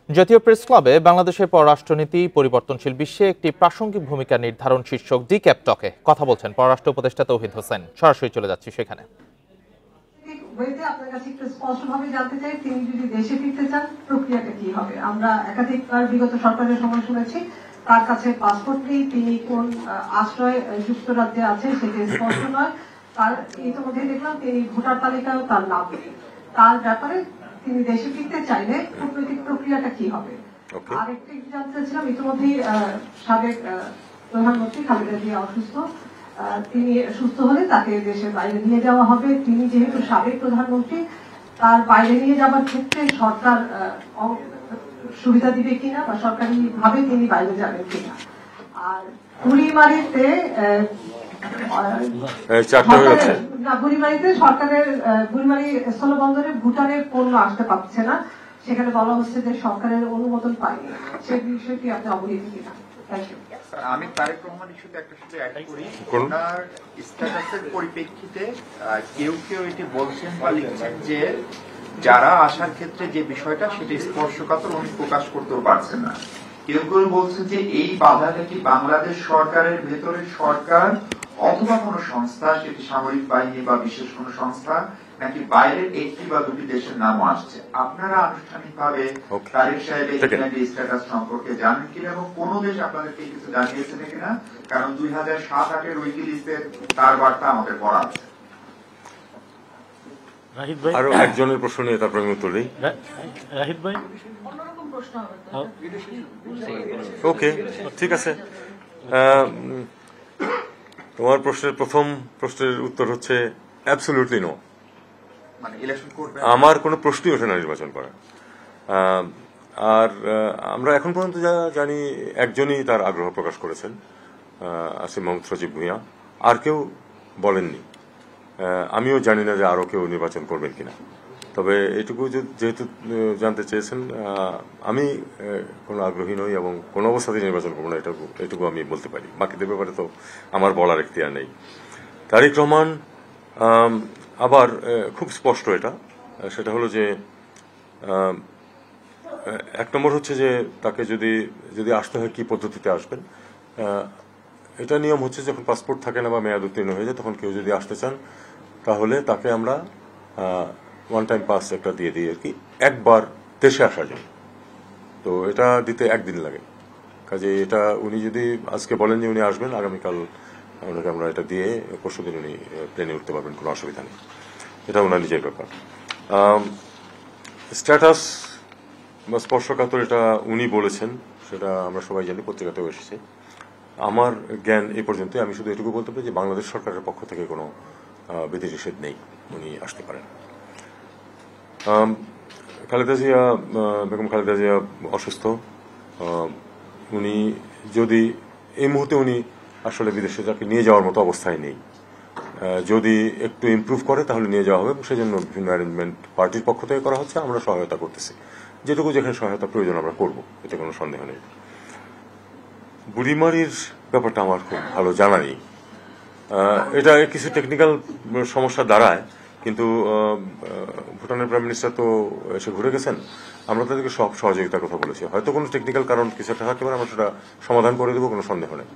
জাতীয় প্রেস ক্লাবে বাংলাদেশের পররাষ্ট্রনীতি পরিবর্তনশীল বিশ্বে একটি প্রাসঙ্গিক ভূমিকা নির্ধারণ শীর্ষক ডিক্যাপ টকে কথা বলছেন পররাষ্ট্র উপদেষ্টা তৌহিদ হোসেন। সরাসরি চলে যাচ্ছি সেখানে। আপনার কাছে একটু স্পষ্টভাবে জানতে চাই, তিনি যদি দেশে ফিরতে চান প্রক্রিয়াটা কি হবে? আমরা একাধিকবার বিগত সরকারের সময় শুনেছি তার কাছে পাসপোর্ট নেই, তিনি কোন আশ্রয় যুক্তরাজ্যে আছেন সেটি স্পষ্ট নয়। তার ইতিমধ্যে দেখলাম তিনি ভোটার তালিকায় তার নাম নেই। তার ব্যাপারে তিনি দেশে ফিরতে চাইলে কূটনৈতিক প্রক্রিয়াটা কি হবে? আরেকটি জানতে চাচ্ছিলাম, ইতিমধ্যেই সাবেক প্রধানমন্ত্রী খালেদা জিয়া অসুস্থ, তিনি সুস্থ হলে তাকে দেশের বাইরে নিয়ে যাওয়া হবে। তিনি যেহেতু সাবেক প্রধানমন্ত্রী, তার বাইরে নিয়ে যাওয়ার ক্ষেত্রে সরকার সুবিধা দিবে কিনা বা সরকারি ভাবে তিনি বাইরে যাবেন কিনা। আর বুড়িমারিতে সরকারের বুড়িমারি স্থলবন্দরে ভুটানের পণ্য আসতে পারছে না, সেখানে বলা হচ্ছে যে সরকারের অনুমোদন পায়নি। সেই বিষয়টি আপনি অবহিত কিনা? আমি তারেক রহমান ইস্যুতে একটা সাথে অ্যাড করি। ওনার স্ট্যাটাসের পরিপ্রেক্ষিতে কেউ কেউ এটি বলছেন বা লিখছেন যে যারা আসার ক্ষেত্রে যে বিষয়টা সেটা স্পর্শকাতর উনি প্রকাশ করতেও পারছেন না। কেউ কেউ বলছেন যে এই বাধাটা কি বাংলাদেশ সরকারের ভেতরে সরকার অথবা কোন সংস্থা, সেটি সামরিক বাহিনী বা বিশেষ কোন সংস্থা, নাকি বাইরের একটি বা দুটি দেশের নামও আসছে। আপনারা আনুষ্ঠানিকভাবে তারেক সাহেবের স্ট্যাটাস সম্পর্কে জানেন কিনা এবং কোন দেশ আপনাদেরকে কিছু জানিয়েছেন কিনা? কারণ 2007-08 উইকিলিস্টের তার বার্তা আমাদের পড়া আছে। আরো একজনের প্রশ্ন নিয়ে তারপর আমি উত্তর দিই। রাহিদ ভাই, ওকে, ঠিক আছে। তোমার প্রশ্নের প্রথম প্রশ্নের উত্তর হচ্ছে অ্যাবসলিউটলি নো। আমার কোনো প্রশ্নই ওঠে না নির্বাচন করা। আর আমরা এখন পর্যন্ত যা জানি একজনই তার আগ্রহ প্রকাশ করেছেন, আসিফ মোহাম্মদ সজীব ভুঁইয়া। আর কেউ বলেননি। আমিও জানি না যে আরো কেউ নির্বাচন করবেন কিনা। তবে এটুকু যেহেতু জানতে চেয়েছেন, আমি কোনো আগ্রহী নই এবং কোনো অবস্থাতেই নির্বাচন করবো না, এটুকু আমি বলতে পারি। বাকিদের ব্যাপারে তো আমার বলার এখতিয়ার নেই। তারেক রহমান আবার খুব স্পষ্ট এটা, সেটা হলো যে এক নম্বর হচ্ছে যে তাকে যদি আসতে হয় কি পদ্ধতিতে আসবেন। এটা নিয়ম হচ্ছে যখন পাসপোর্ট থাকে না বা মেয়াদ উত্তীর্ণ হয়ে যায়, তখন কেউ যদি আসতে চান তাহলে তাকে আমরা ওয়ান টাইম পাস একটা দিয়ে দিই আর কি, একবার দেশে আসার জন্য। তো এটা দিতে একদিন লাগে। কাজে এটা উনি যদি আজকে বলেন যে উনি আসবেন, আগামীকাল ওনাকে আমরা এটা দিয়ে পরশুদিন উনি প্লেনে উঠতে পারবেন, কোনো অসুবিধা নেই। এটা ওনার নিজের ব্যাপার। স্ট্যাটাস বা স্পর্শকাতর এটা উনি বলেছেন, সেটা আমরা সবাই জানি, পত্রিকাতেও এসেছে। আমার জ্ঞান এই পর্যন্ত। আমি শুধু এটুকু বলতে পারি যে বাংলাদেশ সরকারের পক্ষ থেকে কোনো বিধিনিষেধ নেই, উনি আসতে পারেন। বেগম খালেদা জিয়া অসুস্থ। উনি যদি এই মুহূর্তে উনি আসলে বিদেশে তাকে নিয়ে যাওয়ার মতো অবস্থায় নেই। যদি একটু ইমপ্রুভ করে তাহলে নিয়ে যাওয়া হবে, সেজন্য বিভিন্ন অ্যারেঞ্জমেন্ট পার্টির পক্ষ থেকে করা হচ্ছে। আমরা সহায়তা করতেছি, যেটুকু যেখানে সহায়তা প্রয়োজন আমরা করব, এতে কোনো সন্দেহ নেই। বুড়িমারির ব্যাপারটা আমার খুব ভালো জানা নেই। এটা কিছু টেকনিক্যাল সমস্যা দাঁড়ায়, কিন্তু ভুটানের প্রাইম মিনিস্টার তো এসে ঘুরে গেছেন। আমরা তাদেরকে সব সহযোগিতার কথা বলেছি। হয়তো কোনো টেকনিক্যাল কারণ কিছু একটা থাকতে পারে, আমরা সেটা সমাধান করে দেবো, কোনো সন্দেহ নেই।